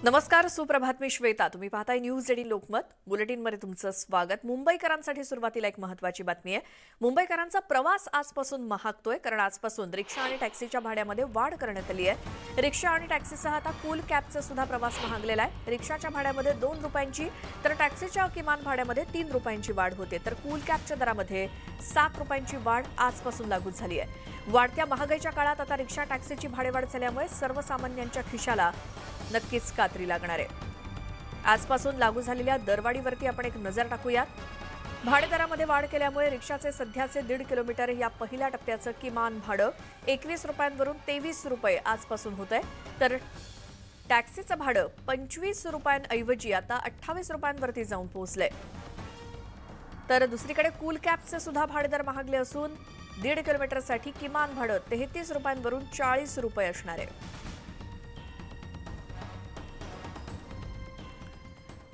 नमस्कार, सुप्रभात. मी श्वेता. तुम्ही पाहताय न्यूज 18 लोकमत बुलेटिनमध्ये तुमचं स्वागत. मुंबईकरांसाठी सुरुवातीला एक महत्त्वाची बातमी आहे. मुंबईकरांचा प्रवास आजपासून महागतोय, कारण आजपासून रिक्षा आणि टॅक्सीच्या भाड्यामध्ये वाढ करण्यात आली आहे. रिक्षा आणि टॅक्सीसह आता कूल कॅबचा सुद्धा प्रवास महागलेला आहे. रिक्षाच्या भाड्यामध्ये 2 रुपयांची तर टॅक्सीच्या किमान भाड्यामध्ये 3 रुपयांची वाढ होते, तर कूल कॅबच्या दरामध्ये 7 रुपयांची वाढ आजपासून लागू झाली आहे. वाढत्या महागाईच्या काळात आता रिक्षा टॅक्सीची भाडेवाढ झाल्यामुळे सर्वसामान्यांच्या खिशाला नक्कीच कात्री लागणार आहे. आजपासून लागू झालेल्या दरवाढीवरती आपण एक नजर टाकूयात. भाडेदरामध्ये वाढ केल्यामुळे रिक्षाचे सध्याचे 1.5 किलोमीटर या पहिल्या टप्प्याचं किमान भाडं 21 रुपयांवरून 23 रुपये आजपासून होत आहे, तर टॅक्सीचं भाडं 25 रुपयांऐवजी आता 28 रुपयांवरती जाऊन पोहोचलंय. तर दुसरीकडे कूल कॅबचे सुद्धा भाडेदर महागले असून 1.5 किलोमीटरसाठी किमान भाडं 33 रुपयांवरून 40 रुपये असणार आहे.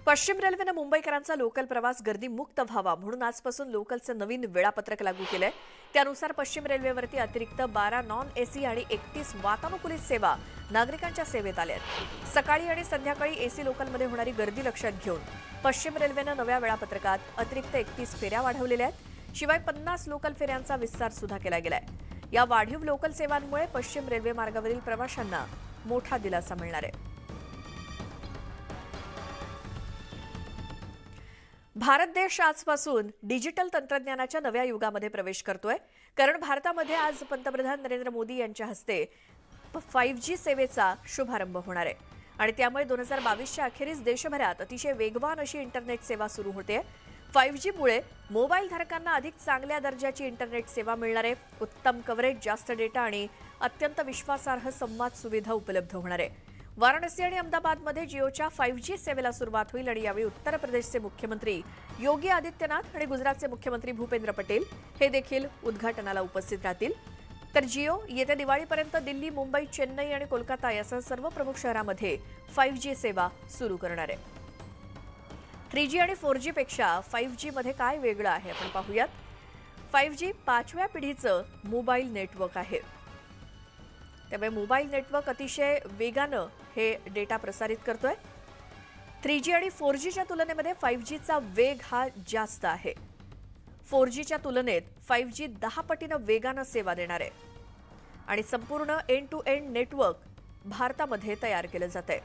पश्चिम रेल्वेने मुंबईकरांचा लोकल प्रवास गर्दीमुक्त व्हावा म्हणून आजपासून लोकलचं नवीन वेळापत्रक लागू केलंय. त्यानुसार पश्चिम रेल्वेवरती अतिरिक्त 12 नॉन एसी आणि 31 वातानुकूलित सेवा नागरिकांच्या सेवेत आल्या आहेत. सकाळी आणि संध्याकाळी एसी लोकलमध्ये होणारी गर्दी लक्षात घेऊन पश्चिम रेल्वेनं नव्या वेळापत्रकात अतिरिक्त 31 फेऱ्या वाढवलेल्या आहेत. शिवाय 50 लोकल फेऱ्यांचा विस्तार सुद्धा केला गेलाय. या वाढीव लोकल सेवांमुळे पश्चिम रेल्वे मार्गावरील प्रवाशांना मोठा दिलासा मिळणार आहे. भारत देश आजपासून डिजिटल तंत्रज्ञानाच्या नव्या युगामध्ये प्रवेश करतोय, कारण भारतामध्ये आज पंतप्रधान नरेंद्र मोदी यांच्या हस्ते 5G सेवेचा शुभारंभ होणार आहे आणि त्यामुळे 2022च्या अखेरीस देशभरात अतिशय वेगवान अशी इंटरनेट सेवा सुरू होते. 5G मुळे मोबाईल धारकांना अधिक चांगल्या दर्जाची इंटरनेट सेवा मिळणार आहे. उत्तम कव्हरेज, जास्त डेटा आणि अत्यंत विश्वासार्ह संवाद सुविधा उपलब्ध होणार आहे. वाराणसी आणि अहमदाबादमध्ये जिओच्या 5G सेवेला सुरुवात होईल आणि यावेळी उत्तर प्रदेशचे मुख्यमंत्री योगी आदित्यनाथ आणि गुजरातचे मुख्यमंत्री भूपेंद्र पटेल हे देखील उद्घाटनाला उपस्थित राहतील. तर जिओ येत्या दिवाळीपर्यंत दिल्ली, मुंबई, चेन्नई आणि कोलकाता यासह सर्व प्रमुख शहरांमध्ये 5G सेवा सुरू करणार आहे. 3G आणि 4G पेक्षा 5G मध्ये काय वेगळं आहे आपण पाहूयात. 5G 5व्या पिढीचं मोबाईल नेटवर्क आहे. त्यामुळे मोबाईल नेटवर्क अतिशय वेगानं हे डेटा प्रसारित करतोय. 3G आणि 4Gच्या तुलनेमध्ये 5Gचा वेग हा जास्त आहे. 4Gच्या तुलनेत 5G 10 पटीनं वेगानं सेवा देणार आहे आणि संपूर्ण एंड टू एंड नेटवर्क भारतामध्ये तयार केलं जात आहे.